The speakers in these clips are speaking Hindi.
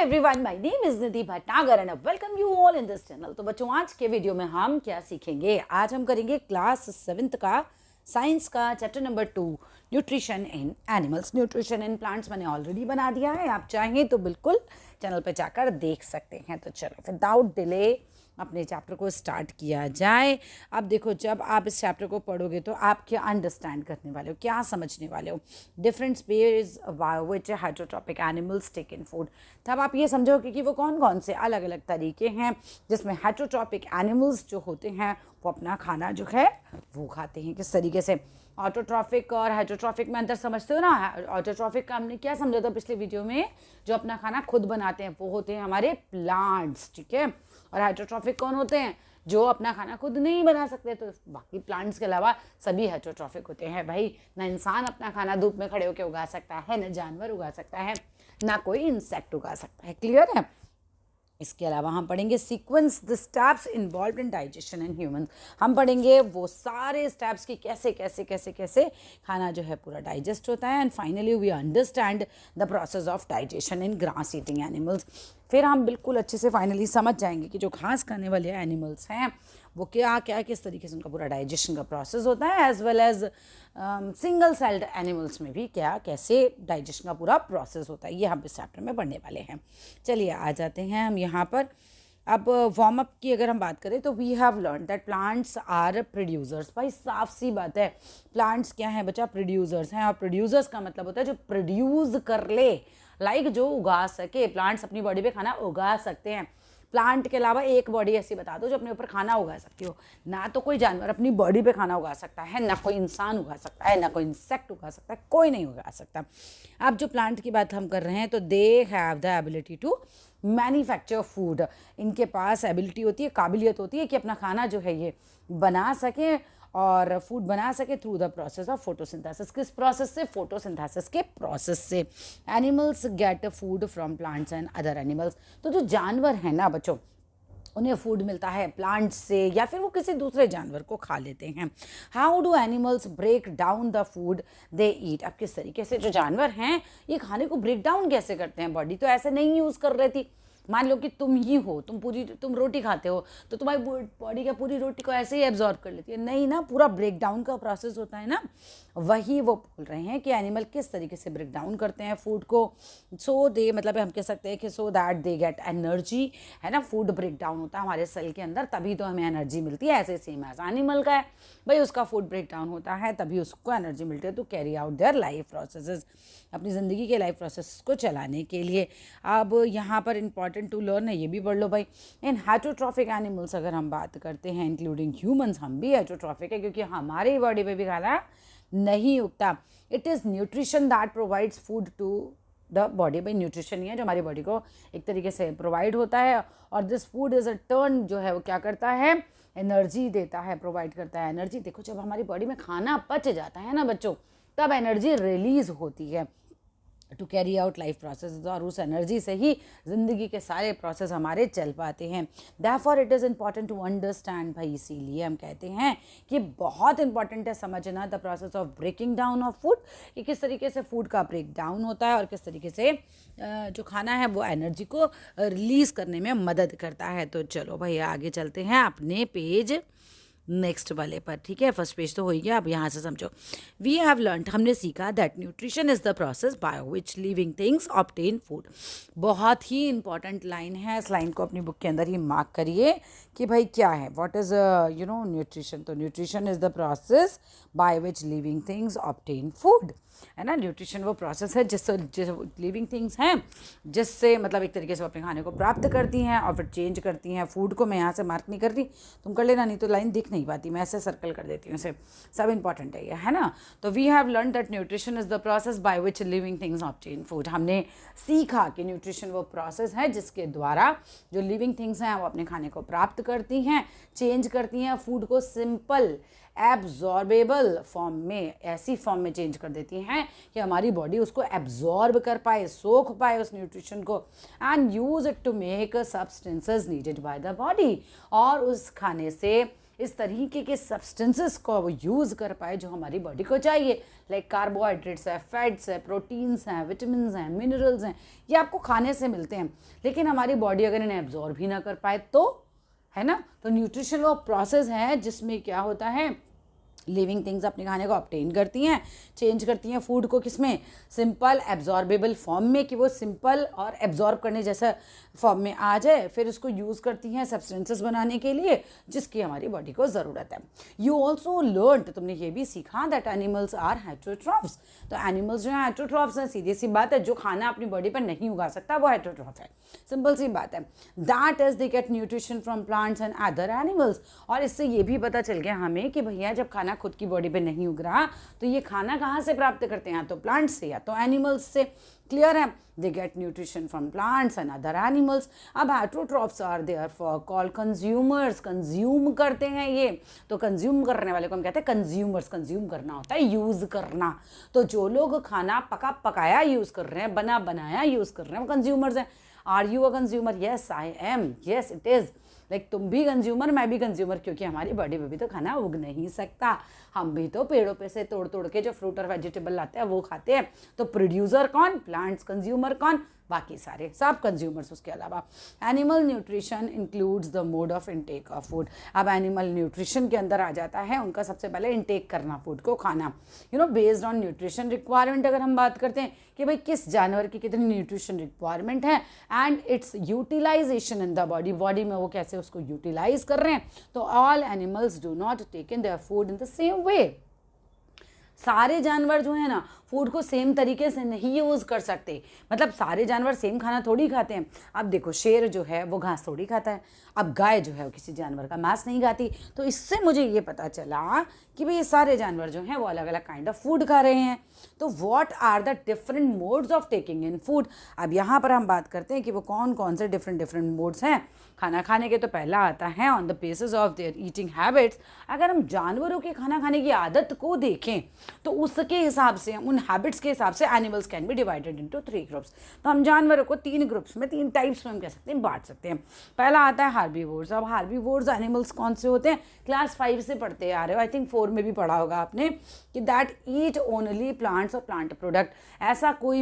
everyone, my name is Nidhi Bhatnagar and I welcome you all in this channel। तो बच्चों आज के वीडियो में हम क्या सीखेंगे? आज हम करेंगे क्लास 7th का साइंस का chapter number 2 nutrition in animals. Nutrition in plants मैंने ऑलरेडी बना दिया है, आप चाहें तो बिल्कुल चैनल पे जाकर देख सकते हैं। तो चलो विदाउट डिले अपने चैप्टर को स्टार्ट किया जाए। अब देखो, जब आप इस चैप्टर को पढ़ोगे तो आप क्या अंडरस्टैंड करने वाले हो, क्या समझने वाले हो? Different ways which hydrotropic animals take in food. तब आप ये समझोगे कि वो कौन कौन से अलग अलग तरीके हैं जिसमें हाइड्रोट्रॉपिक एनिमल्स जो होते हैं वो अपना खाना जो है वो खाते हैं। किस तरीके से ऑटोट्रॉफिक और हाइड्रोट्रॉफिक में अंतर समझते हो ना? ऑटोट्रॉफिक का हमने क्या समझा था पिछले वीडियो में? जो अपना खाना खुद बनाते हैं वो होते हैं हमारे प्लांट्स, ठीक है। और हाइड्रोट्रॉफिक कौन होते हैं? जो अपना खाना खुद नहीं बना सकते। तो बाकी प्लांट्स के अलावा सभी हाइड्रोट्रॉफिक होते हैं भाई। ना इंसान अपना खाना धूप में खड़े होकर उगा सकता है, ना जानवर उगा सकता है, ना कोई इंसेक्ट उगा सकता है। क्लियर है? इसके अलावा हम पढ़ेंगे sequence the steps involve in digestion in humans. हम पढ़ेंगे वो सारे स्टेप्स की कैसे कैसे कैसे कैसे खाना जो है पूरा डाइजेस्ट होता है। And finally we understand the process of digestion in grass eating animals. फिर हम बिल्कुल अच्छे से फाइनली समझ जाएंगे कि जो घास खाने वाले एनिमल्स हैं वो क्या क्या किस तरीके से उनका पूरा डाइजेशन का प्रोसेस होता है, as well as single celled animals में भी क्या कैसे डाइजेशन का पूरा प्रोसेस होता है। ये हम इस चैप्टर में पढ़ने वाले हैं। चलिए आ जाते हैं हम यहाँ पर। अब वार्म अप की अगर हम बात करें तो we have learn that plants are producers. भाई साफ सी बात है, प्लांट्स क्या है बच्चा? प्रोड्यूसर्स हैं। और प्रोड्यूसर्स का मतलब होता है जो प्रोड्यूस कर ले, लाइक जो उगा सके। प्लांट्स अपनी बॉडी पे खाना उगा सकते हैं। प्लांट के अलावा एक बॉडी ऐसी बता दो जो अपने ऊपर खाना उगा सकती हो। ना तो कोई जानवर अपनी बॉडी पे खाना उगा सकता है, ना कोई इंसान उगा सकता है, ना कोई इंसेक्ट उगा सकता है, कोई नहीं उगा सकता। अब जो प्लांट की बात हम कर रहे हैं तो they have the ability to manufacture food. इनके पास एबिलिटी होती है, काबिलियत होती है कि अपना खाना जो है ये बना सके और फूड बना सके through the process of photosynthesis. किस प्रोसेस से? फोटोसिंथेसिस के प्रोसेस से। Animals get food from plants and other animals. तो जो जानवर हैं ना बच्चों, उन्हें फूड मिलता है प्लांट्स से या फिर वो किसी दूसरे जानवर को खा लेते हैं। How do animals break down the food they eat. अब किस तरीके से जो जानवर हैं ये खाने को ब्रेक डाउन कैसे करते हैं? बॉडी तो ऐसे नहीं यूज़ कर रही थी। मान लो कि तुम ही हो, तुम रोटी खाते हो तो तुम्हारी बॉडी क्या पूरी रोटी को ऐसे ही एब्जॉर्ब कर लेती है? नहीं ना, पूरा ब्रेक डाउन का प्रोसेस होता है ना। वही वो बोल रहे हैं कि एनिमल किस तरीके से ब्रेक डाउन करते हैं फूड को। सो दे मतलब हम कह सकते हैं कि so that they get energy, है ना। फूड ब्रेक डाउन होता है हमारे सेल के अंदर, तभी तो हमें एनर्जी मिलती है। ऐसे सेम एज एनिमल का है भाई, उसका फूड ब्रेक डाउन होता है तभी उसको एनर्जी मिलती है to carry out their life processes, अपनी ज़िंदगी के लाइफ प्रोसेस को चलाने के लिए। अब यहाँ पर इंपॉर्टेंट टू लर्न है, ये भी पढ़ लो भाई। इन हाइड्रोट्रॉफिक एनिमल्स अगर हम बात करते हैं इंक्लूडिंग ह्यूमंस, हम भी हाइड्रोट्रॉफिक है क्योंकि हमारी बॉडी पे भी खाना नहीं उगता। It is nutrition that provides food to the body. भाई न्यूट्रिशन ही है जो हमारी बॉडी को एक तरीके से प्रोवाइड होता है। और this food is a turn जो है वो क्या करता है? एनर्जी देता है, प्रोवाइड करता है एनर्जी। देखो जब हमारी बॉडी में खाना पच जाता है ना बच्चों, तब एनर्जी रिलीज होती है to carry out life process. और उस एनर्जी से ही ज़िंदगी के सारे प्रोसेस हमारे चल पाते हैं। Therefore it is important to understand. भाई इसीलिए हम कहते हैं कि बहुत इंपॉर्टेंट है समझना the process of breaking down of food, कि किस तरीके से फूड का ब्रेक डाउन होता है और किस तरीके से जो खाना है वो एनर्जी को रिलीज़ करने में मदद करता है। तो चलो भाई आगे चलते हैं अपने पेज नेक्स्ट वाले पर, ठीक है। फर्स्ट पेज तो हो ही गया, अब यहाँ से समझो। वी हैव लर्न, हमने सीखा that nutrition is the process by which living things obtain food. बहुत ही इंपॉर्टेंट लाइन है, इस लाइन को अपनी बुक के अंदर ही मार्क करिए कि भाई क्या है, व्हाट इज़ न्यूट्रिशन। तो nutrition is the process by which living things obtain food, है ना। न्यूट्रिशन वो प्रोसेस है जिससे लिविंग थिंग्स हैं, जिससे मतलब एक तरीके से वो अपने खाने को प्राप्त करती हैं और फिर चेंज करती हैं। फूड को मैं यहाँ से मार्क नहीं कर रही, तुम कर लेना, नहीं तो लाइन दिख नहीं पाती, मैं ऐसे सर्कल कर देती हूँ इसे। सब इंपॉर्टेंट है ये, है ना। तो we have learn that nutrition is the process by which living things obtain food. हमने सीखा कि न्यूट्रिशन वो प्रोसेस है जिसके द्वारा जो लिविंग थिंग्स हैं वो अपने खाने को प्राप्त करती हैं, चेंज करती हैं, फूड को सिंपल एब्जॉर्बेबल फॉर्म में, ऐसी फॉर्म में चेंज कर देती हैं कि हमारी बॉडी उसको एब्जॉर्ब कर पाए, सोख पाए उस न्यूट्रिशन को, and use it to make substances needed by the body. और उस खाने से इस तरीके के सब्सटेंसेस को वो यूज़ कर पाए जो हमारी बॉडी को चाहिए, लाइक कार्बोहाइड्रेट्स है, फैट्स है, प्रोटीन्स हैं, विटामिन हैं, मिनरल्स हैं, ये आपको खाने से मिलते हैं। लेकिन हमारी बॉडी अगर इन्हें एब्जॉर्ब ही ना कर पाए तो, है ना, तो न्यूट्रिशन वो प्रोसेस है जिसमें क्या होता है, लिविंग थिंग्स अपने खाने को ऑब्टेन करती हैं, चेंज करती हैं फूड को, किसमें, सिंपल एब्जॉर्बेबल फॉर्म में, कि वो सिंपल और एब्जॉर्ब करने जैसा फॉर्म में आ जाए, फिर उसको यूज़ करती हैं सब्सटेंसेस बनाने के लिए जिसकी हमारी बॉडी को ज़रूरत है। यू ऑल्सो लर्न, तो तुमने ये भी सीखा दैट एनिमल्स आर हेटेरोट्रॉफ्स, तो एनिमल्स जो है हेटेरोट्रॉफ्स हैं, सीधी सी बात है, जो खाना अपनी बॉडी पर नहीं उगा सकता वो हेटेरोट्रॉफ है, सिंपल सी बात है। That is they get nutrition from plants and other animals, और इससे ये भी पता चल गया हमें कि भैया जब खाना खुद की बॉडी पे नहीं उग रहा तो ये खाना कहाँ से प्राप्त करते हैं, या तो प्लांट्स से या तो एनिमल्स से। क्लियर है, they get nutrition from plants and other animals. अब heterotrophs are therefore called consumers, consume करते हैं ये, तो कंज्यूम करने वाले को हम कहते हैं कंज्यूमर्स। कंज्यूम करना होता है यूज़ करना, तो जो लोग खाना पका पकाया यूज़ कर रहे हैं, बना बनाया यूज़ कर रहे हैं, वो कंज्यूमर्स हैं। Are you a consumer? Yes I am, yes it is. Like तुम भी कंज्यूमर, मैं भी कंज्यूमर, क्योंकि हमारी बॉडी में भी तो खाना उग नहीं सकता, हम भी तो पेड़ों पे से तोड़ तोड़ के जो फ्रूट और वेजिटेबल लाते हैं वो खाते हैं। तो प्रोड्यूसर कौन? प्लांट्स। कंज्यूमर कौन? बाकी सारे सब कंज्यूमर्स। उसके अलावा animal nutrition includes the mode of intake of food. अब एनिमल न्यूट्रिशन के अंदर आ जाता है उनका सबसे पहले इनटेक करना फूड को, खाना, बेस्ड ऑन न्यूट्रिशन रिक्वायरमेंट। अगर हम बात करते हैं कि भाई किस जानवर की कितनी न्यूट्रिशन रिक्वायरमेंट है and its utilization in the body, body में वो कैसे उसको यूटिलाइज कर रहे हैं, तो all animals do not take in their food in the same way. सारे जानवर जो है ना फूड को सेम तरीके से नहीं यूज़ कर सकते, मतलब सारे जानवर सेम खाना थोड़ी खाते हैं। अब देखो शेर जो है वो घास थोड़ी खाता है, अब गाय जो है वो किसी जानवर का मांस नहीं खाती। तो इससे मुझे ये पता चला कि भाई ये सारे जानवर जो हैं वो अलग अलग काइंड ऑफ फूड खा रहे हैं। तो what are the different modes of taking in food. अब यहाँ पर हम बात करते हैं कि वो कौन कौन से डिफरेंट मोड्स हैं खाना खाने के। तो पहला आता है on the basis of their eating habits. अगर हम जानवरों के खाना खाने की आदत को देखें तो उसके हिसाब से, उन हैबिट्स के हिसाब से animals can be divided into 3 groups. तो हम जानवरों को 3 ग्रुप्स में, 3 टाइप्स में हम कह सकते हैं बांट सकते हैं। पहला आता है हार्बीवोर्स। अब हार्बीवोर्स एनिमल्स कौन से होते हैं? क्लास 5 से पढ़ते आ रहे हो, आई थिंक 4 में भी पढ़ा होगा आपने, कि दैट ईट ओनली प्लांट्स और प्लांट प्रोडक्ट। ऐसा कोई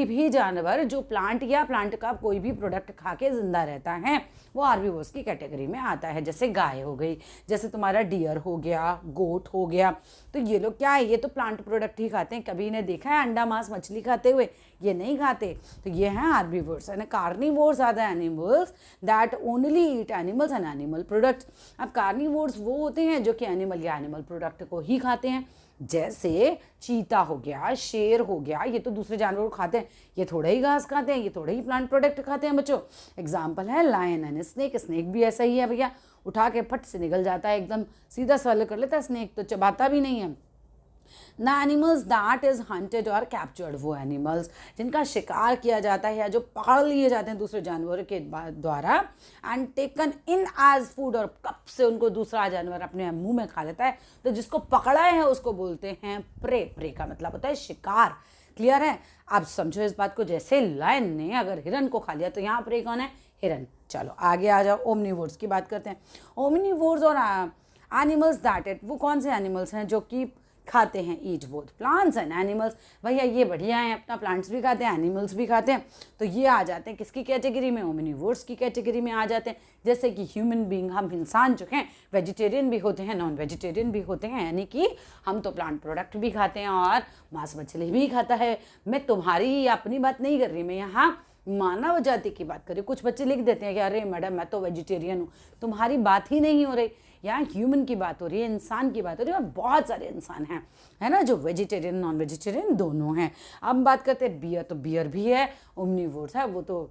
भी जानवर जो प्लांट या प्लांट का कोई भी प्रोडक्ट खा के जिंदा रहता है वो हार्बीवोर्स की कैटेगरी में आता है। जैसे गाय हो गई, जैसे तुम्हारा डियर हो गया, गोट हो गया, तो ये लोग क्या है, ये तो प्लांट प्रोडक्ट ही खाते हैं। कभी इन्हें देखा है अंडा मांस मछली खाते हुए? ये नहीं खाते। तो ये हैं herbivores. And carnivores are the animals that only eat animals and animal products. अब कार्निवोर्स वो होते हैं जो कि एनिमल या एनिमल प्रोडक्ट को ही खाते हैं, जैसे चीता हो गया, शेर हो गया, ये तो दूसरे जानवरों को खाते हैं, ये थोड़ा ही घास खाते हैं, ये थोड़े ही प्लांट प्रोडक्ट खाते हैं बच्चों। एग्जाम्पल है लायन एंड स्नेक। स्नेक भी ऐसा ही है भैया, उठा के फट से निकल जाता है, एकदम सीधा सवाल कर लेता है। स्नेक तो चबाता भी नहीं है। The animals that is hunted और कैप्चर्ड, वो एनिमल्स जिनका शिकार किया जाता है या जो पकड़ लिए जाते हैं दूसरे जानवरों के द्वारा and taken in as food, और कब से उनको दूसरा जानवर अपने मुंह में खा लेता है, तो जिसको पकड़ा है उसको बोलते हैं प्रे। प्रे का मतलब होता है शिकार। क्लियर है? अब समझो इस बात को, जैसे लायन ने अगर हिरन को खा लिया तो यहाँ प्रे कौन है? हिरन। चलो आगे आ जाओ, ओमनिवोर्स की बात करते हैं। ओमनिवोर्स और एनिमल्स दैट इट, वो कौन से एनिमल्स हैं जो कि खाते हैं eat both plants and animals. भैया ये बढ़िया है, अपना प्लांट्स भी खाते हैं, एनिमल्स भी खाते हैं। तो ये आ जाते हैं किसकी कैटेगरी में? ओमनिवोर्स की कैटेगरी में आ जाते हैं। जैसे कि ह्यूमन बीइंग, हम इंसान जो हैं वेजिटेरियन भी होते हैं, नॉन वेजिटेरियन भी होते हैं, यानी कि हम तो प्लांट प्रोडक्ट भी खाते हैं और मांस मछली भी खाता है। मैं तुम्हारी अपनी बात नहीं कर रही, मैं यहाँ मानव जाति की बात कर रही हूँ। कुछ बच्चे लिख देते हैं कि अरे मैडम मैं तो वेजिटेरियन हूँ, तुम्हारी बात ही नहीं हो रही। यहाँ ह्यूमन की बात हो रही है, इंसान की बात हो रही है, और बहुत सारे इंसान हैं, है ना, जो वेजिटेरियन नॉन वेजिटेरियन दोनों हैं। अब बात करते हैं बियर, तो बियर भी है, ओमनिवोर्स है, वो तो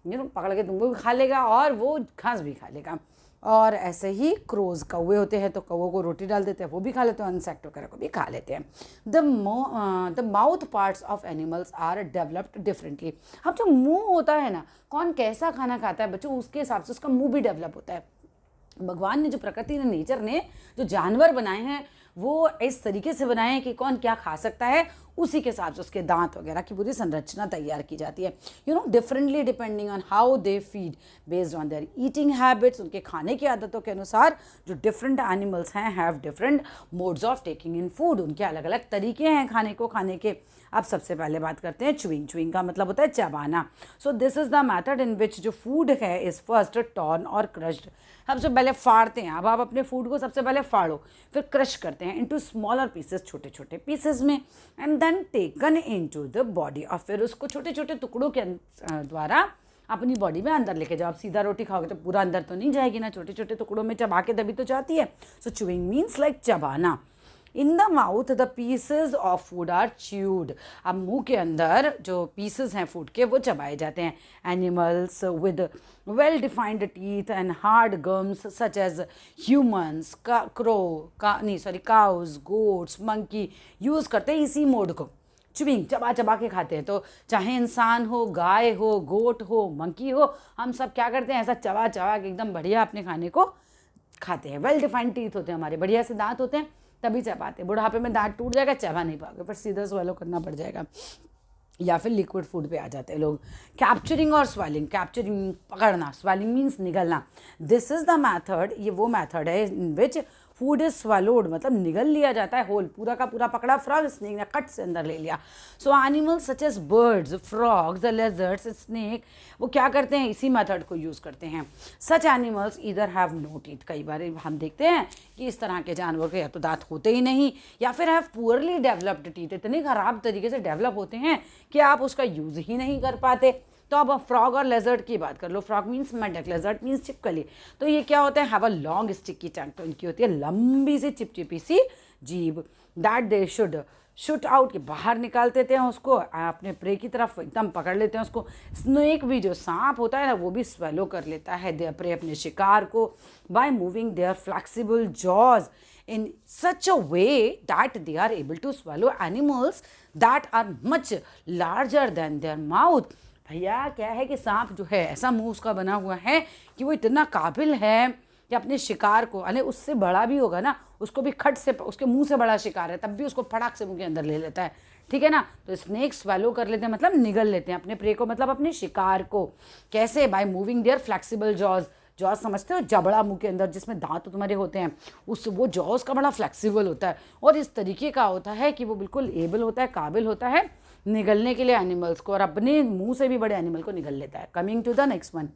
पकड़ के तुमको भी खा लेगा और वो घास भी खा लेगा। और ऐसे ही क्रोज, कौवे होते हैं तो कौवों को रोटी डाल देते हैं, वो भी खा लेते हैं, इंसेक्ट वगैरह को भी खा लेते हैं। The mouth parts of animals are developed differently. अब जो मुंह होता है ना, कौन कैसा खाना खाता है बच्चों, उसके हिसाब से उसका मुंह भी डेवलप होता है। भगवान ने, जो प्रकृति ने, नेचर ने जो जानवर बनाए हैं वो इस तरीके से बनाए हैं कि कौन क्या खा सकता है उसी के हिसाब से उसके दांत वगैरह की पूरी संरचना तैयार की जाती है। Differently depending on how they feed based on their eating habits, उनके खाने की आदतों के अनुसार जो डिफरेंट एनिमल्स हैं have different modes of taking in food, उनके अलग अलग तरीके हैं खाने को खाने के। अब सबसे पहले बात करते हैं च्यूइंग। च्यूइंग का मतलब होता है चबाना। So this is the method in which जो फूड है इज फर्स्ट टॉर्न और क्रश्ड। सबसे पहले फाड़ते हैं। अब आप अपने फूड को सबसे पहले फाड़ो, फिर क्रश करते हैं इनटू स्मॉलर पीसेस, छोटे छोटे पीसेस में, and then taken into the body. और फिर उसको छोटे छोटे टुकड़ों के द्वारा अपनी बॉडी में अंदर लेके जाओ। आप सीधा रोटी खाओगे तो पूरा अंदर तो नहीं जाएगी ना, छोटे छोटे टुकड़ों में चबा के तभी तो जाती है। सो च्यूइंग मीन्स लाइक चबाना। In the mouth the pieces of food are chewed. अब मुंह के अंदर जो पीसेज हैं फूड के वो चबाए जाते हैं। Animals with well defined teeth and hard gums such as humans, cows, goats, monkey use करते हैं इसी मोड को। च्यूइंग चबा चबा के खाते हैं। तो चाहे इंसान हो, गाय हो, गोट हो, मंकी हो, हम सब क्या करते हैं, ऐसा चबा चबा के एकदम बढ़िया अपने खाने को खाते हैं। वेल डिफाइंड टीथ होते हैं हमारे, बढ़िया से दांत होते हैं, तभी चबाते हैं। बुढ़ापे में दांत टूट जाएगा, चबा नहीं पाओगे, फिर सीधा स्वेलो करना पड़ जाएगा, या फिर लिक्विड फूड पे आ जाते हैं लोग। कैप्चरिंग और स्वेलिंग। कैप्चरिंग पकड़ना, स्वेलिंग मीन्स निगलना। दिस इज द मैथड, ये वो मैथड है in which food is swallowed, मतलब निगल लिया जाता है होल, पूरा का पूरा पकड़ा फ्रॉग, स्नेक ने कट से अंदर ले लिया। So animals such as birds, frogs, lizards, snake, वो क्या करते हैं, इसी मेथड को यूज़ करते हैं। Such animals either have no teeth. कई बार हम देखते हैं कि इस तरह के जानवर के या तो दांत होते ही नहीं, या फिर हैव पुअरली डेवलप्ड टीथ, इतने ख़राब तरीके से डेवलप होते हैं कि आप उसका यूज़ ही नहीं कर पाते। तो अब फ्रॉग और लेजर्ड की बात कर लो। फ्रॉग मीन्स मेंढक, लेजर्ड मीन्स छिपकली। तो ये क्या होता है, have a long sticky tongue, तो इनकी होती है लंबी सी चिपचिपी सी जीभ। That they should shoot out, के बाहर निकाल देते हैं उसको, अपने प्रे की तरफ एकदम पकड़ लेते हैं उसको। स्नेक भी, जो सांप होता है ना, वो भी स्वेलो कर लेता है देयर प्रे, अपने शिकार को, by moving their flexible jaws in such a way that they are able to swallow animals that are much larger than their mouth। भैया क्या है कि सांप जो है ऐसा मुंह उसका बना हुआ है कि वो इतना काबिल है कि अपने शिकार को, अरे उससे बड़ा भी होगा ना, उसको भी खट से, उसके मुंह से बड़ा शिकार है तब भी उसको फटाक से मुंह के अंदर ले लेता है, ठीक है ना। तो स्नेक स्वैलो कर लेते हैं, मतलब निगल लेते हैं अपने प्रे को, मतलब अपने शिकार को। कैसे, by moving their flexible jaws. Jaws समझते हो, जबड़ा मुंह के अंदर जिसमें दांत तुम्हारे होते हैं, उस वो जॉज का बड़ा फ्लेक्सिबल होता है और इस तरीके का होता है कि वो बिल्कुल एबल होता है, काबिल होता है निगलने के लिए एनिमल्स को, और अपने मुंह से भी बड़े एनिमल को निगल लेता है। Coming to the next one,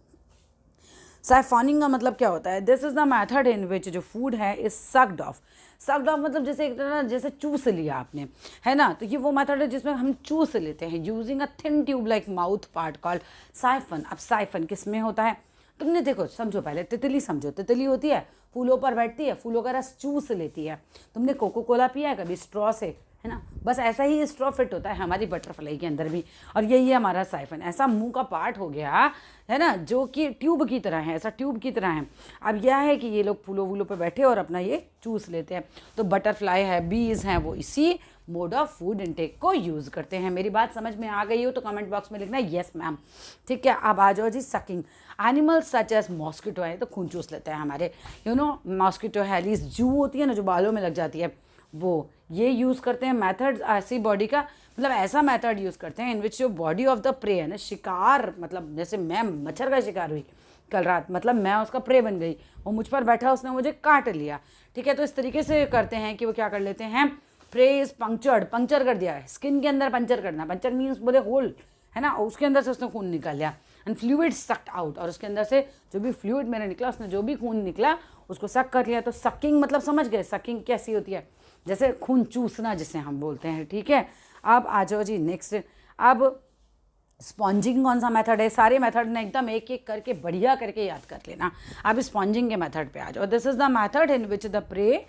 siphoning का मतलब क्या होता है, this is the method in which जो फूड है is sucked off. Sucked off मतलब जैसे एक तरह जैसे चूस लिया आपने, है ना, तो ये वो मेथड है जिसमें हम चूस लेते हैं, using a thin tube like mouth part called siphon. अब साइफन किस में होता है, तुमने देखो, समझो पहले तितली, समझो तितली होती है, फूलों पर बैठती है, फूलों का रस चूस लेती है। तुमने कोको कोला पिया है कभी स्ट्रॉ से, है ना, बस ऐसा ही स्ट्रॉ फिट होता है हमारी बटरफ्लाई के अंदर भी, और यही है हमारा साइफन। ऐसा मुंह का पार्ट हो गया है ना, जो कि ट्यूब की तरह है, ऐसा ट्यूब की तरह है। अब यह है कि ये लोग फूलों वूलों पे बैठे और अपना ये चूस लेते हैं। तो बटरफ्लाई है, बीज हैं, वो इसी मोड ऑफ फूड इनटेक को यूज़ करते हैं। मेरी बात समझ में आ गई हो तो कमेंट बॉक्स में लिखना यस मैम, ठीक है। अब आ जाओ जी sucking. Animals such as mosquito है, तो खून चूस लेते हैं हमारे, मॉस्किटो हेलिस, जू होती है ना जो बालों में लग जाती है, वो ये यूज़ करते हैं। मेथड ऐसी बॉडी का, मतलब ऐसा मेथड यूज़ करते हैं इन विच जो बॉडी ऑफ द प्रे है ना, शिकार, मतलब जैसे मैं मच्छर का शिकार हुई कल रात, मतलब मैं उसका प्रे बन गई, वो मुझ पर बैठा, उसने मुझे काट लिया, ठीक है। तो इस तरीके से करते हैं कि वो क्या कर लेते हैं, प्रे इज पंक्चर्ड, पंक्चर कर दिया है, स्किन के अंदर पंक्चर करना, पंक्चर मीन्स बोले होल, है ना, उसके अंदर से उसने खून निकाल लिया, एंड फ्लूइड सक्ड आउट, और उसके अंदर से जो भी फ्लूइड मेरा निकला, उसने जो भी खून निकला उसको सक कर लिया। तो सकिंग मतलब समझ गए, सकिंग कैसी होती है, जैसे खून चूसना जिसे हम बोलते हैं, ठीक है। अब आ जाओ जी नेक्स्ट। अब स्पॉन्जिंग कौन सा मेथड है, सारे मेथड ने एकदम एक एक करके बढ़िया करके याद कर लेना। अब स्पॉन्जिंग के मेथड पे आ जाओ। This is the method in which the prey,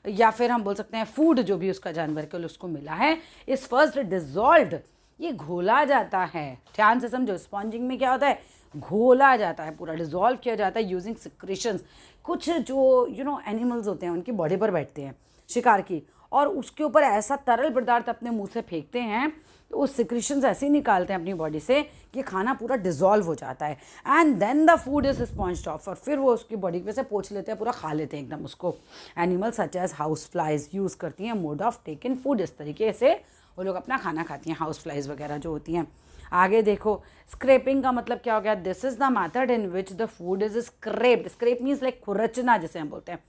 या फिर हम बोल सकते हैं फूड, जो भी उसका जानवर को उसको मिला है, इज फर्स्ट डिजॉल्व्ड, ये घोला जाता है। ध्यान से समझो, स्पॉन्जिंग में क्या होता है, घोला जाता है, पूरा डिजॉल्व किया जाता है यूजिंग सिक्रेशंस। कुछ जो एनिमल्स होते हैं उनकी बॉडी पर बैठते हैं शिकार की, और उसके ऊपर ऐसा तरल पदार्थ अपने मुंह से फेंकते हैं, तो उस सिक्रेशंस ऐसे ही निकालते हैं अपनी बॉडी से कि खाना पूरा डिजॉल्व हो जाता है, and then the food is sponged off, और फिर वो उसकी बॉडी पे से पोंछ लेते हैं, पूरा खा लेते हैं एकदम उसको। Animal such as house flies use करती हैं मोड ऑफ टेकन फूड, इस तरीके से वो लोग अपना खाना खाती हैं, हाउस फ्लाइज वगैरह जो होती हैं। आगे देखो, स्क्रैपिंग का मतलब क्या हो गया, this is the method in which the food is scraped. Scrape means like खुरचना जिसे हम बोलते हैं,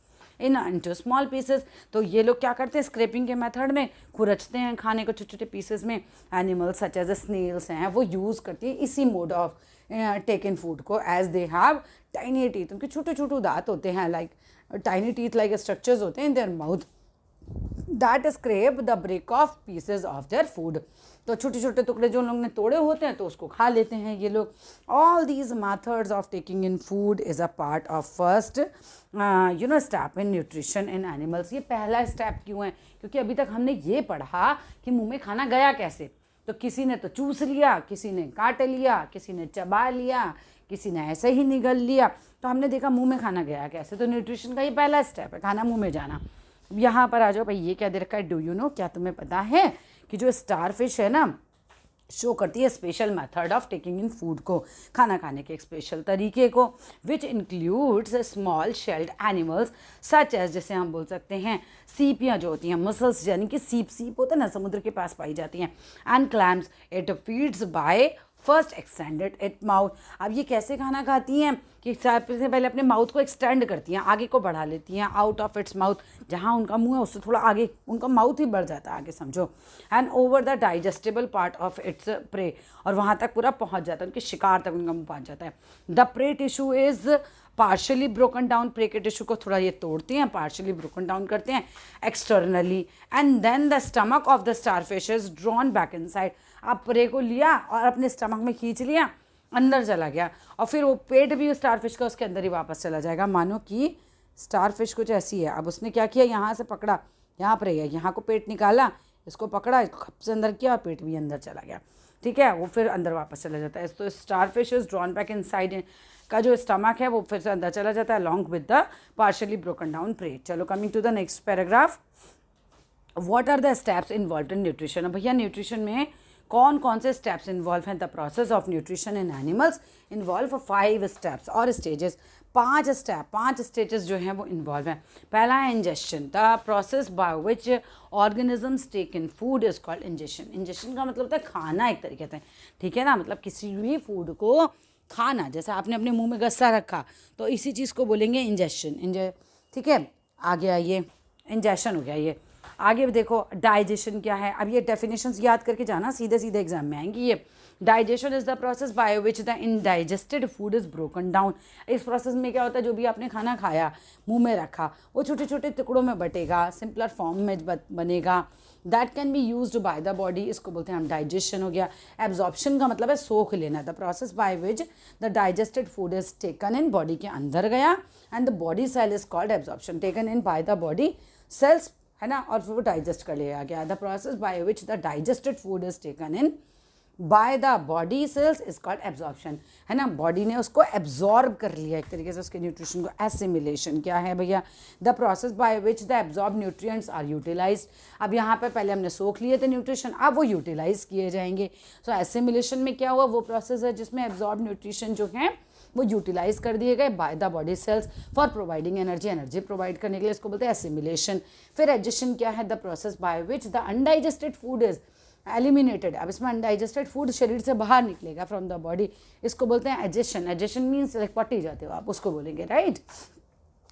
इनटू स्मॉल पीसेस। तो ये लोग क्या करते हैं, स्क्रैपिंग के मेथड में खुरचते हैं खाने को छोटे छोटे पीसेस में। एनिमल्स सच एज स्नेल्स हैं, वो यूज़ करती है इसी मोड ऑफ टेकन फूड को, as they have tiny teeth. उनके छोटे छोटे दांत होते हैं, like tiny teeth like structures होते हैं in their mouth, that scrape the break off pieces of their food. तो छोटे छोटे टुकड़े जो लोग ने तोड़े होते हैं तो उसको खा लेते हैं ये लोग। All these methods of taking in food is a part of first step in nutrition in animals. ये पहला स्टेप क्यों है, क्योंकि अभी तक हमने ये पढ़ा कि मुंह में खाना गया कैसे। तो किसी ने तो चूस लिया, किसी ने काट लिया, किसी ने चबा लिया, किसी ने ऐसे ही निगल लिया। तो हमने देखा मुंह में खाना गया कैसे। तो न्यूट्रिशन का ये पहला स्टेप है, खाना मुंह में जाना। यहाँ पर आ जाओ भाई, ये क्या दे रखा है, डू यू नो, क्या तुम्हें पता है कि जो स्टार फिश है ना, शो करती है special method of taking in food को, खाना खाने के एक स्पेशल तरीके को, which includes small shelled animals such as, जैसे हम बोल सकते हैं सीपियाँ जो होती हैं, मसल्स यानी कि सीप होता है ना, समुद्र के पास पाई जाती हैं, and clams. It feeds by first extended it mouth. अब ये कैसे खाना खाती हैं कि सबसे पहले अपने माउथ को एक्सटेंड करती हैं, आगे को बढ़ा लेती हैं, आउट ऑफ इट्स माउथ। जहाँ उनका मुंह है उससे थोड़ा आगे उनका माउथ ही बढ़ जाता है आगे, समझो। And over the digestible part of its prey, और वहाँ तक पूरा पहुँच जाता है, उनके शिकार तक उनका मुँह पहुँच जाता है। The prey tissue is partially broken down. Prey के टिश्यू को थोड़ा ये तोड़ते हैं, पार्शली ब्रोकन डाउन करते हैं externally. And then the stomach of the starfish is drawn back inside. आप प्रे को लिया और अपने स्टमक में खींच लिया, अंदर चला गया, और फिर वो पेट भी स्टारफिश का उसके अंदर ही वापस चला जाएगा। मानो कि स्टारफिश कुछ ऐसी है। अब उसने क्या किया, यहाँ से पकड़ा, यहाँ पर गया, यहाँ को पेट निकाला, इसको पकड़ा, इसको खप से अंदर किया और पेट भी अंदर चला गया। ठीक है, वो फिर अंदर वापस चला जाता है। तो starfish is drawn back inside का जो स्टमक है वो फिर से अंदर चला जाता है, along with the partially broken down prey. चलो, coming to the next paragraph. What are the steps involve in nutrition. अब भैया न्यूट्रिशन में कौन कौन से स्टेप्स इन्वॉल्व हैं। The process of nutrition in animals involve 5 steps और स्टेजेस। 5 स्टेजेस जो हैं वो इन्वॉल्व हैं। पहला है ingestion, the process by which organisms take in food is called ingestion. Ingestion का मतलब होता है खाना एक तरीके से, ठीक है ना, मतलब किसी भी फूड को खाना। जैसे आपने अपने मुंह में गस्सा रखा तो इसी चीज़ को बोलेंगे इंजेशन। ठीक है, आ गया ये इंजेशन हो गया। ये आगे देखो डाइजेशन क्या है। अब ये डेफिनेशंस याद करके जाना, सीधे सीधे एग्जाम में आएंगी ये। Digestion is the process by which the undigested food is broken down. इस प्रोसेस में क्या होता है, जो भी आपने खाना खाया मुंह में रखा वो छोटे छोटे टुकड़ों में बटेगा, सिंपलर फॉर्म में बनेगा। That can be used by the body, इसको बोलते हैं हम डाइजेशन हो गया। एब्जॉर्प्शन का मतलब है सोख लेना। The process by which the digested food is taken in, body के अंदर गया, and the body cell is called absorption. Taken in by the body cells, है ना, और फिर वो डाइजेस्ट कर लिया गया। The process by which the digested food is taken in by the body cells is called absorption, है ना, बॉडी ने उसको एब्जॉर्ब कर लिया एक तरीके से उसके न्यूट्रिशन को। एसिमिलेशन क्या है भैया, the process by which the absorb nutrients are utilized. अब यहाँ पे पहले हमने सोख लिए थे न्यूट्रिशन, अब वो यूटिलाइज किए जाएंगे। सो एसिमिलेशन में क्या हुआ, वो प्रोसेस है जिसमें एब्जॉर्ब न्यूट्रिशन जो है वो यूटिलाइज कर दिए गए bye the body sales for providing energy. Energy provide करने के लिए इसको बोलते हैं एसिमिलेशन। फिर एडिशन क्या है, the process by which the undigested food is eliminated. अब इसमें अनडाइजेस्टेड फूड शरीर से बाहर निकलेगा फ्रॉम द बॉडी, इसको बोलते हैं एडिशन। एडिशन मीन्स लाइक पटी जाते हो आप, उसको बोलेंगे, right.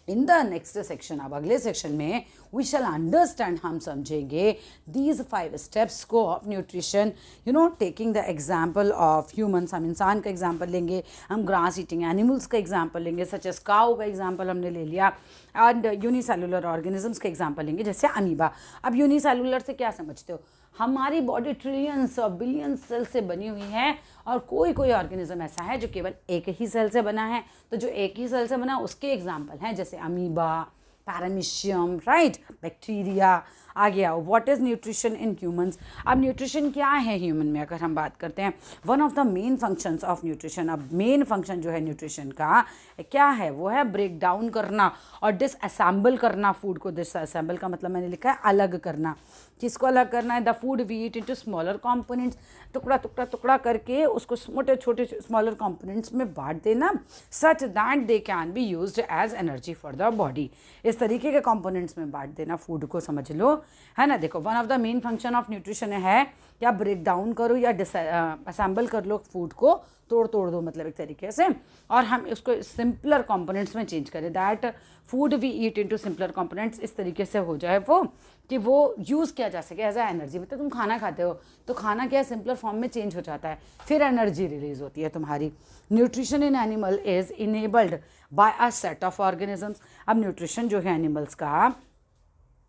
In the next section, अब अगले सेक्शन में वी शैल अंडरस्टैंड, हम समझेंगे दीज 5 स्टेप्स को of nutrition, you know, taking the example of humans. हम इंसान का एग्जाम्पल लेंगे, हम ग्रास ईटिंग एनिमल्स का एग्जाम्पल लेंगे, सच एज काऊ का एग्जाम्पल हमने ले लिया, एंड यूनिसेलुलर ऑर्गेनिजम्स का एग्जाम्पल लेंगे जैसे अमीबा। अब यूनिसेलुलर से क्या समझते हो, हमारी बॉडी ट्रिलियंस और बिलियंस सेल से बनी हुई है, और कोई कोई ऑर्गेनिज्म ऐसा है जो केवल एक ही सेल से बना है। तो जो एक ही सेल से बना उसके एग्जाम्पल हैं जैसे अमीबा, पैरामीशियम, राइट, बैक्टीरिया। आ गया what is nutrition in humans. अब न्यूट्रिशन क्या है ह्यूमन में अगर हम बात करते हैं, one of the main functions of nutrition. अब मेन फंक्शन जो है न्यूट्रिशन का क्या है, वो है ब्रेक डाउन करना और डिसअसेंबल करना फूड को। डिसअसेंबल का मतलब मैंने लिखा है अलग करना। किसको अलग करना है, the food we eat into smaller components, टुकड़ा करके उसको मोटे छोटे स्मॉलर कंपोनेंट्स में बांट देना, such that they can be used as energy for the body. इस तरीके के कंपोनेंट्स में बांट देना फूड को, समझ लो, है ना। देखो, one of the main function of nutrition है कि आप ब्रेक डाउन करो या असेंबल कर लो फूड को, तोड़ दो मतलब एक तरीके से, और हम उसको सिंपलर कंपोनेंट्स में चेंज करें। That food we eat into simpler components, इस तरीके से हो जाए वो कि वो यूज़ किया जा सके एज अ एनर्जी। मतलब तुम खाना खाते हो तो खाना क्या है, सिंपलर फॉर्म में चेंज हो जाता है, फिर एनर्जी रिलीज होती है तुम्हारी। Nutrition in animal is enabled by a set of organisms. अब न्यूट्रिशन जो है एनिमल्स का,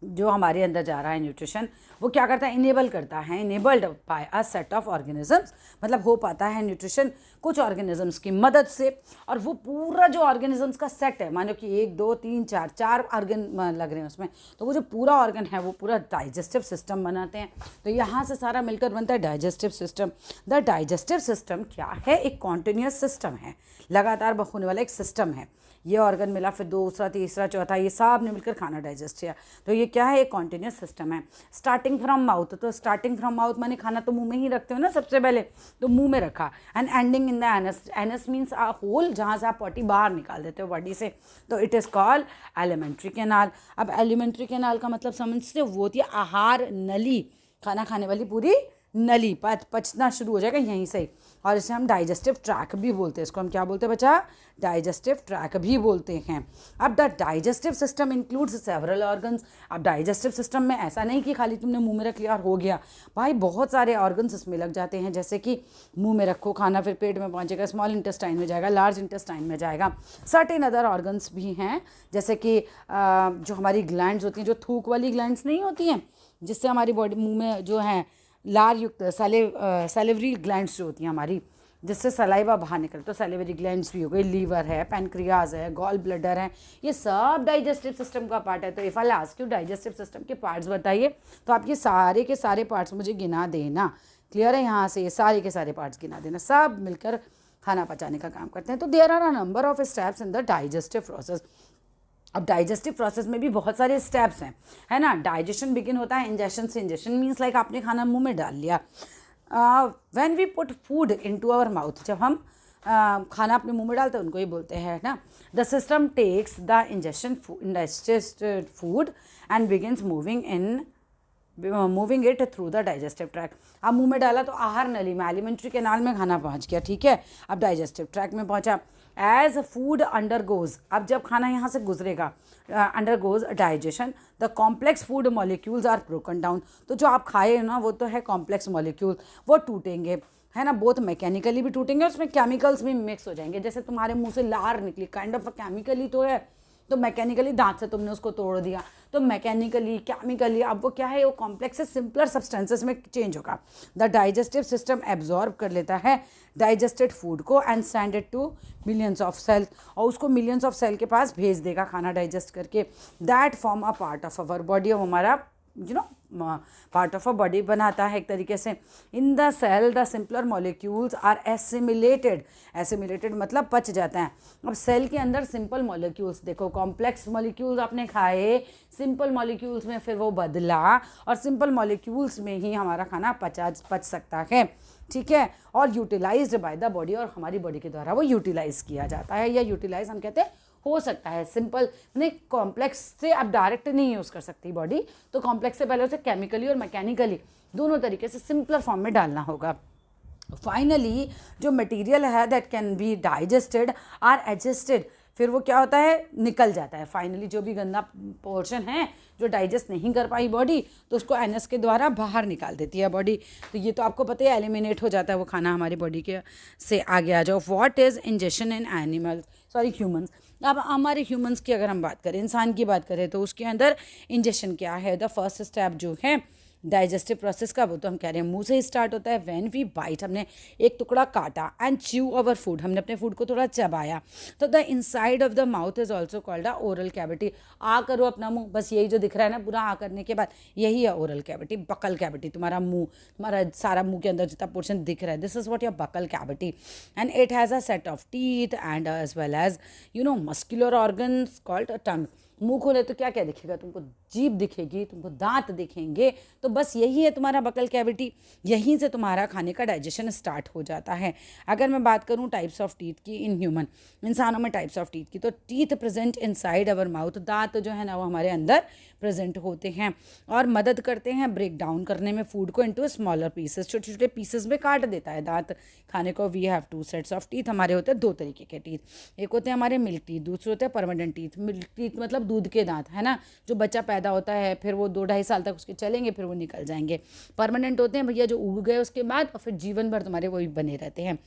जो हमारे अंदर जा रहा है न्यूट्रिशन, वो क्या करता है, इनेबल करता है, enabled by a set of organisms, मतलब हो पाता है न्यूट्रिशन कुछ ऑर्गेनिजम्स की मदद से। और वो पूरा जो ऑर्गेनिजम्स का सेट है, मानो कि 1 2 3 4 ऑर्गन लग रहे हैं उसमें, तो वो जो पूरा ऑर्गन है वो पूरा डाइजेस्टिव सिस्टम बनाते हैं। तो यहाँ से सारा मिलकर बनता है digestive system. The digestive system क्या है, एक कॉन्टिन्यूस सिस्टम है, लगातार होने वाला एक सिस्टम है। ये ऑर्गन मिला, फिर दूसरा, तीसरा, चौथा, ये सब ने मिलकर खाना डाइजेस्ट किया। तो ये क्या है, एक कॉन्टिन्यूस सिस्टम है। स्टार्टिंग फ्रॉम माउथ, तो स्टार्टिंग फ्रॉम माउथ माने खाना तो मुंह में ही रखते हो ना सबसे पहले, तो मुंह में रखा। And ending in the anus, anus means a hole, जहाँ से आप पॉटी बाहर निकाल देते हो बॉडी से, तो it is called alimentary canal. अब एलिमेंट्री कैनाल का मतलब समझते हो, वो होती है आहार नली, खाना खाने वाली पूरी नली, पचना शुरू हो जाएगा यहीं से ही। और इसे हम डाइजेस्टिव ट्रैक भी बोलते हैं। इसको हम क्या बोलते हैं बच्चा, डाइजेस्टिव ट्रैक भी बोलते हैं। अब the digestive system includes several organs. अब डाइजेस्टिव सिस्टम में ऐसा नहीं कि खाली तुमने मुंह में रख लिया और हो गया भाई, बहुत सारे ऑर्गन्स इसमें लग जाते हैं। जैसे कि मुंह में रखो खाना, फिर पेट में पहुंचेगा, स्मॉल इंटेस्टाइन में जाएगा, लार्ज इंटेस्टाइन में जाएगा। सर्टेन अदर ऑर्गन्स भी हैं, जैसे कि जो हमारी ग्लैंड्स होती हैं, जो थूक वाली ग्लैंड्स नहीं होती हैं, जिससे हमारी बॉडी मुंह में जो है लार युक्त सैलिवरी ग्लैंड्स जो होती हैं हमारी, जिससे सलाइवा बाहर निकलता, तो सैलिवरी ग्लैंड्स भी हो गई, लीवर है, पैनक्रियाज है, गॉल ब्लैडर है, ये सब डाइजेस्टिव सिस्टम का पार्ट है। तो if I ask you digestive system के पार्ट्स बताइए, तो आप ये सारे के सारे पार्ट्स मुझे गिना देना। क्लियर है, यहाँ से ये सारे के सारे पार्ट्स गिना देना, सब मिलकर खाना पचाने का काम करते हैं। तो there are a number of steps in the digestive process. अब डाइजेस्टिव प्रोसेस में भी बहुत सारे स्टेप्स हैं, है ना। डाइजेशन बिगिन होता है इंजेशन से। इंजेशन मीन्स लाइक आपने खाना मुंह में डाल लिया। When we put food into our mouth, जब हम खाना अपने मुंह में डालते हैं, उनको ही बोलते हैं ना। The system takes the ingested food and begins moving it through the digestive track. अब मुंह में डाला तो आहार नली में, एलिमेंट्री कैनाल में खाना पहुंच गया, ठीक है। अब डाइजेस्टिव ट्रैक में पहुंचा। एज फूड अंडरगोज, अब जब खाना यहाँ से गुजरेगा, undergoes digestion, the complex food molecules are broken down. तो जो आप खाए ना वो तो है कॉम्प्लेक्स मॉलिक्यूल, वो टूटेंगे, है ना। बोथ मैकेनिकली भी टूटेंगे, उसमें केमिकल्स भी मिक्स हो जाएंगे। जैसे तुम्हारे मुंह से लार निकली, काइंड ऑफ केमिकली तो है, तो मैकेनिकली दांत से तुमने उसको तोड़ दिया, तो मैकेनिकली केमिकली अब वो क्या है, वो कॉम्प्लेक्स से सिंपलर सब्सटेंसेस में चेंज होगा। द डाइजेस्टिव सिस्टम एब्जॉर्ब कर लेता है डाइजेस्टेड फूड को and send it to millions of cell, और उसको मिलियंस ऑफ सेल के पास भेज देगा खाना डाइजेस्ट करके। That form a part of our body, और हमारा पार्ट ऑफ अ बॉडी बनाता है एक तरीके से। In the cell the simpler molecules are assimilated मतलब पच जाता है। अब सेल के अंदर सिंपल मॉलिक्यूल्स, देखो कॉम्प्लेक्स मॉलिक्यूल्स आपने खाए, सिंपल मॉलिक्यूल्स में फिर वो बदला, और सिंपल मॉलिक्यूल्स में ही हमारा खाना पच सकता है, ठीक है। और यूटिलाइज्ड बाय द बॉडी, और हमारी बॉडी के द्वारा वो यूटिलाइज किया जाता है, या यूटिलाइज हम कहते हैं हो सकता है। सिंपल नहीं, कॉम्प्लेक्स से आप डायरेक्ट नहीं यूज़ कर सकती बॉडी, तो कॉम्प्लेक्स से पहले उसे केमिकली और मैकेनिकली दोनों तरीके से सिंपलर फॉर्म में डालना होगा। फाइनली जो मटेरियल है that can be digested or adjusted, फिर वो क्या होता है, निकल जाता है। फाइनली जो भी गंदा पोर्शन है जो डाइजेस्ट नहीं कर पाई बॉडी, तो उसको एनएस के द्वारा बाहर निकाल देती है बॉडी। तो ये तो आपको पता है, एलिमिनेट हो जाता है वो खाना हमारी बॉडी के से। आगे आ जाओ, what is ingestion in animals, sorry humans. अब हमारे ह्यूमंस की अगर हम बात करें, इंसान की बात करें, तो उसके अंदर इंजेशन क्या है। द फर्स्ट स्टेप जो है डाइजेस्टिव प्रोसेस का, वो तो हम कह रहे हैं मुंह से ही स्टार्ट होता है। व्हेन वी बाइट, हमने एक टुकड़ा काटा, एंड च्यू अवर फूड, हमने अपने फूड को थोड़ा चबाया, तो the inside of the mouth is also called a oral cavity. आ करो अपना मुंह, बस यही जो दिख रहा है ना पूरा आ करने के बाद, यही है ओरल कैविटी, बकल कैविटी। तुम्हारा मुंह, तुम्हारा सारा मुंह के अंदर जितना पोर्शन दिख रहा है, this is what your buccal cavity. And it has a set of teeth and as well as muscular organs called tongue. मुंह खोले तो क्या क्या दिखेगा तुमको, जीभ दिखेगी, तुमको दांत दिखेंगे, तो बस यही है तुम्हारा बकल कैविटी, यहीं से तुम्हारा खाने का डाइजेशन स्टार्ट हो जाता है। अगर मैं बात करूं टाइप्स ऑफ टीथ की इन ह्यूमन, इंसानों में टाइप्स ऑफ टीथ की, तो teeth present inside our mouth, दांत जो है ना वो हमारे अंदर प्रेजेंट होते हैं और मदद करते हैं ब्रेक डाउन करने में फूड को इनटू स्मॉलर पीसेस, छोटे छोटे पीसेस में काट देता है दांत खाने को। We have two sets of teeth, हमारे होते हैं दो तरीके के टीथ, एक होते हैं हमारे मिल्क टीथ, दूसरे होते हैं परमानेंट टीथ। मिल्क टीथ मतलब दूध के दांत, है ना, जो बच्चा पैदा होता है फिर वो 2-2.5 साल तक उसके चलेंगे फिर वो निकल जाएंगे। परमानेंट होते हैं भैया जो उग गए उसके बाद और फिर जीवन भर तुम्हारे वही बने रहते हैं।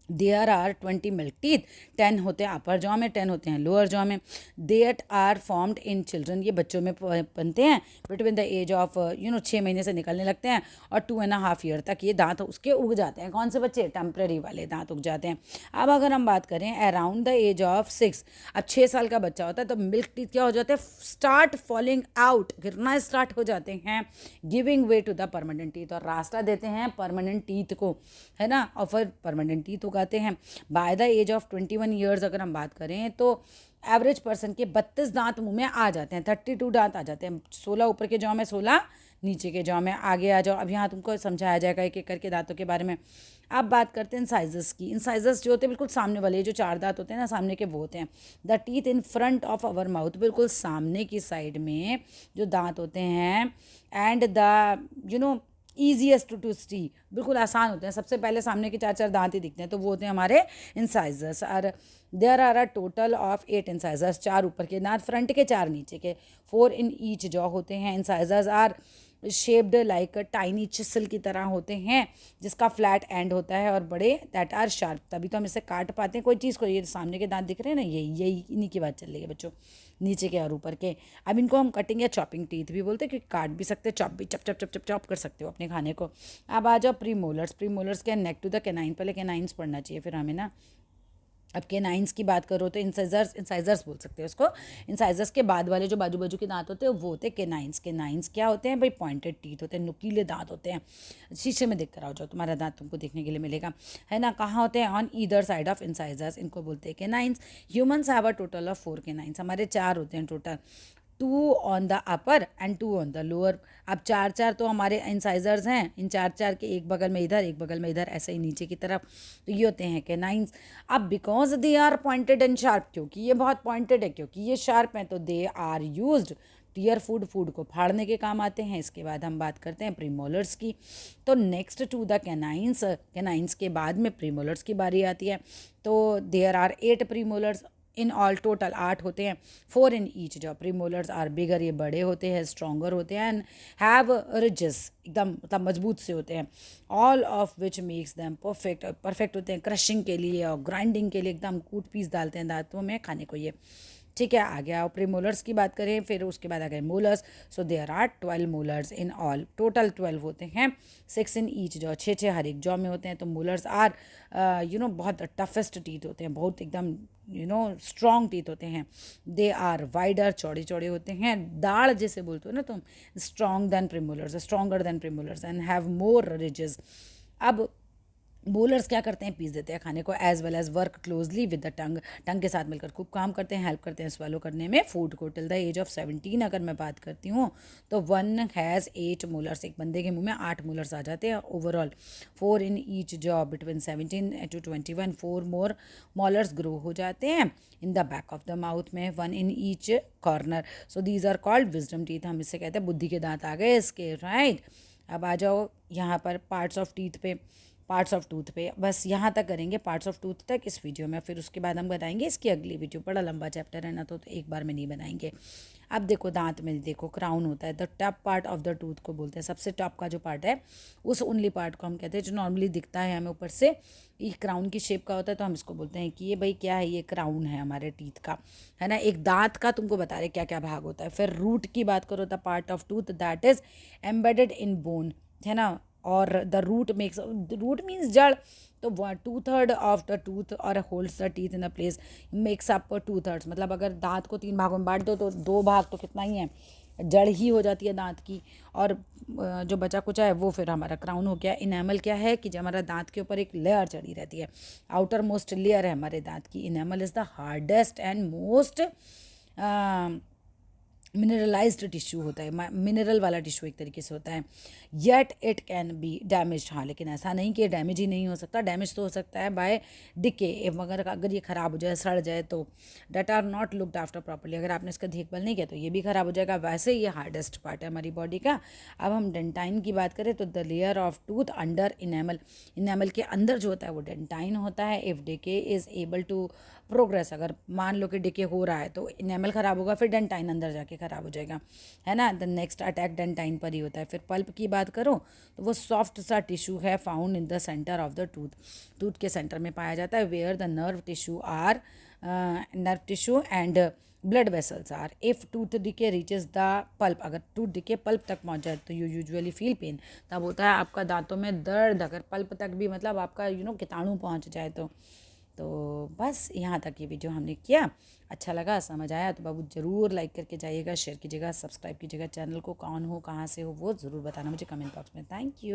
देयर आर 20 मिल्क टीथ, 10 होते हैं अपर जॉ में, 10 होते हैं लोअर जॉ में। That are formed in children, ये बच्चों में बनते हैं बिटवीन द एज ऑफ 6 महीने से निकलने लगते हैं और 2.5 ईयर तक ये दांत उसके उग जाते हैं। कौन से बच्चे? टेम्पररी वाले दांत उग जाते हैं। अब अगर हम बात करें अराउंड द एज ऑफ 6, अब 6 साल का बच्चा होता है तो मिल्क टीथ क्या हो जाते हैं? स्टार्ट फॉलिंग आउट, गिरना स्टार्ट हो जाते हैं, giving way to the permanent teeth, और रास्ता देते हैं परमानेंट टीथ को, है ना, और फिर परमानेंट टीथ उगाते हैं। By the age of 21 years अगर हम बात करें तो एवरेज पर्सन के 32 दांत मुंह में आ जाते हैं, 32 दांत आ जाते हैं, 16 ऊपर के जौ में, 16 नीचे के जौ में। आगे आ जाओ, अब यहाँ तुमको समझाया जाएगा एक एक करके दांतों के बारे में। अब बात करते हैं इंसाइजर्स की। इंसाइजर्स जो होते हैं बिल्कुल सामने वाले, जो 4 दांत होते हैं ना सामने के, वो होते हैं the teeth in front of our mouth, बिल्कुल सामने की साइड में जो दांत होते हैं, एंड द ईजीएस्ट टू सी, बिल्कुल आसान होते हैं, सबसे पहले सामने के 4 दांत ही दिखते हैं, तो वो होते हैं हमारे इंसाइजर्स। और there are a total of 8 incisors, 4 ऊपर के दांत, फ्रंट के 4 नीचे के, 4 इन ईच जॉ होते हैं। Incisors are shaped like tiny chisel की तरह होते हैं, जिसका फ्लैट एंड होता है, और बड़े दैट आर शार्प, तभी तो हम इसे काट पाते हैं कोई चीज़ को। ये सामने के दांत दिख रहे हैं ना, यही इन्हीं की बात चल रही है बच्चों, नीचे के और ऊपर के। अब इनको हम कटिंग या चॉपिंग टीथ भी बोलते हैं, क्योंकि काट भी सकते हैं, चॉप भी, चप चप चप चप चॉप कर सकते हो अपने खाने को। अब आ जाओ प्रीमोलर्स। प्रीमोलर्स के नेक टू द कैनाइन, पहले कैनाइन्स पढ़ना चाहिए फिर हमें ना। अब कैनाइन्स की बात करो तो इंसाइजर्स बोल सकते हैं उसको। इंसाइजर्स के बाद वाले जो बाजू बाजू के दांत होते हैं वो होते हैं कैनाइन्स। कैनाइन्स क्या होते हैं भाई? पॉइंटेड टीथ होते हैं, नुकीले दांत होते हैं। शीशे में देख कर आओ, जाओ तुम्हारा दांत तुमको देखने के लिए मिलेगा, है ना। कहाँ होते हैं? On either side of incisors, इनको बोलते हैं canines. Humans have a total of 4 canines, हमारे 4 होते हैं total, 2 on the upper and 2 on the lower. अब 4 तो हमारे इंसाइजर्स हैं, इन 4 के एक बगल में इधर, एक बगल में इधर, ऐसे ही नीचे की तरफ, तो ये होते हैं कैनाइन्स। अब because they are pointed and sharp, क्योंकि ये बहुत पॉइंटेड है, क्योंकि ये शार्प हैं, तो they are used tear food को फाड़ने के काम आते हैं। इसके बाद हम बात करते हैं प्रीमोलर्स की। तो नेक्स्ट टू द कैनाइन्स के बाद में प्रीमोलर्स की बारी आती है। तो there are 8 premolars in all, total 8 होते हैं, 4 in each jaw. Premolars are bigger, ये बड़े होते हैं, स्ट्रॉन्गर होते हैं, एंड हैव रिजेस, एकदम मतलब मजबूत से होते हैं। All of which makes them perfect होते हैं क्रशिंग के लिए और ग्राइंडिंग के लिए, एकदम कूट पीस डालते हैं दांतों में खाने को ये, ठीक है। आ गया प्रीमोलर्स की बात करें, फिर उसके बाद आ गए molars. So there are 12 molars in all, total 12 होते हैं, 6 इन ईच जॉ, 6 हर एक जॉ में होते हैं। तो मोलर्स आर बहुत टफेस्ट टीथ होते हैं, बहुत एकदम स्ट्रॉन्ग टीथ होते हैं। दे आर वाइडर, चौड़े चौड़े होते हैं, दाढ़ जैसे बोलते हो ना तुम, strong than premolars, stronger than premolars, and have more ridges. अब मोलर्स क्या करते हैं? पीस देते हैं खाने को, as well as work closely with the tongue के साथ मिलकर खूब काम करते हैं, हेल्प करते हैं स्वेलो करने में फूड को। टिल द एज ऑफ 17 अगर मैं बात करती हूँ तो 1 हैज़ 8 मोलर्स, एक बंदे के मुंह में 8 मोलर्स आ जाते हैं overall. 4 in each jaw, between 17 to 21 4 more molars grow हो जाते हैं in the back of the mouth में, 1 in each corner. So these are called wisdom teeth, हम इससे कहते हैं बुद्धि के दांत आ गए इसके, राइट। अब आ जाओ यहाँ पर पार्ट्स ऑफ टूथ पे, बस यहाँ तक करेंगे पार्ट्स ऑफ टूथ तक इस वीडियो में, फिर उसके बाद हम बनाएंगे इसकी अगली वीडियो। बड़ा लंबा चैप्टर है ना, तो एक बार में नहीं बनाएंगे। अब देखो दांत में देखो क्राउन होता है, the top part of the tooth को बोलते हैं, सबसे टॉप का जो पार्ट है उस ओनली पार्ट को हम कहते हैं, जो नॉर्मली दिखता है हमें ऊपर से, ये क्राउन की शेप का होता है, तो हम इसको बोलते हैं कि ये भाई क्या है, ये क्राउन है हमारे टीथ का, है ना। एक दांत का तुमको बता रहे क्या क्या भाग होता है। फिर रूट की बात करो, the part of tooth that is embedded in bone, है ना, और द रूट मीन्स जड़, तो 2/3 ऑफ द टूथ और holds the teeth in a place makes up 2/3, मतलब अगर दांत को 3 भागों में बांट दो तो 2 भाग तो कितना ही है, जड़ ही हो जाती है दांत की, और जो बचा कुचा है वो फिर हमारा क्राउन हो गया। इनेमल क्या है कि जब हमारा दांत के ऊपर एक लेयर चढ़ी रहती है, आउटर मोस्ट लेयर है हमारे दांत की। Enamel is the hardest and most mineralised tissue होता है, मिनरल वाला टिश्यू एक तरीके से होता है। Yet it can be damage, हाँ लेकिन ऐसा नहीं कि डैमेज ही नहीं हो सकता, डैमेज तो हो सकता है बाय डिके, अगर ये ख़राब हो जाए, सड़ जाए तो। That are not looked after properly, अगर आपने इसका देखभाल नहीं किया तो ये भी ख़राब हो जाएगा। वैसे ये हार्डेस्ट पार्ट है हमारी बॉडी का। अब हम डेंटाइन की बात करें तो the layer of tooth under enamel, enamel के अंदर जो होता है वो डेंटाइन होता है। If decay is able to progress, अगर मान लो कि डिके हो रहा है तो इनेमल ख़राब होगा, फिर डेंटाइन अंदर जाके ख़राब हो जाएगा, है ना। द नेक्स्ट अटैक डेंटाइन पर ही होता है। फिर पल्प की बात करो तो वो सॉफ्ट सा टिश्यू है, found in the centre of the tooth, tooth के सेंटर में पाया जाता है। Where the nerve tissue and blood vessels are. If tooth decay reaches the pulp, अगर टूथ डिके पल्प तक पहुंच जाए तो यू यूजुअली फील पेन, तब होता है आपका दांतों में दर्द। अगर पल्प तक भी मतलब आपका कीटाणु पहुंच जाए तो बस यहाँ तक ये वीडियो हमने किया। अच्छा लगा, समझ आया तो बाबू ज़रूर लाइक करके जाइएगा, शेयर कीजिएगा, सब्सक्राइब कीजिएगा चैनल को। कौन हो, कहाँ से हो, वो ज़रूर बताना मुझे कमेंट बॉक्स में। Thank you.